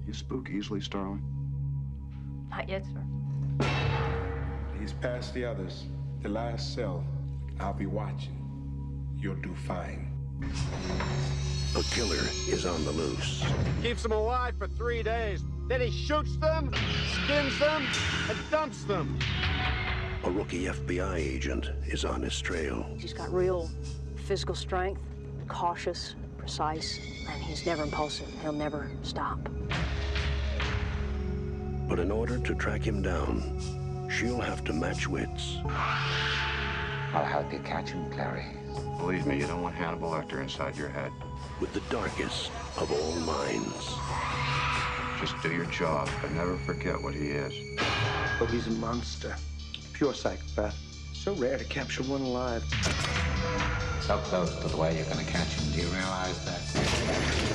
You spook easily, Starling? Not yet, sir. He's past the others. The last cell. I'll be watching. You'll do fine. A killer is on the loose. Keeps them alive for 3 days. Then he shoots them, skins them, and dumps them. A rookie FBI agent is on his trail. He's got real physical strength, cautious, precise, and he's never impulsive. He'll never stop. But in order to track him down, she'll have to match wits. I'll help you catch him, Clary. Believe me, you don't want Hanibala Lektora inside your head. With the darkest of all minds. Just do your job, but never forget what he is. Oh, he's a monster. Pure psychopath. So rare to capture one alive. So close to the way you're gonna catch him. Do you realize that?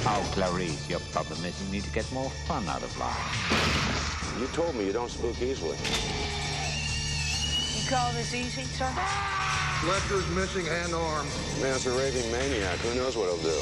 Oh, Clarice, your problem is you need to get more fun out of life. You told me you don't spook easily. You call this easy, sir? Lecter's missing hand arms. Man's a raving maniac. Who knows what he'll do?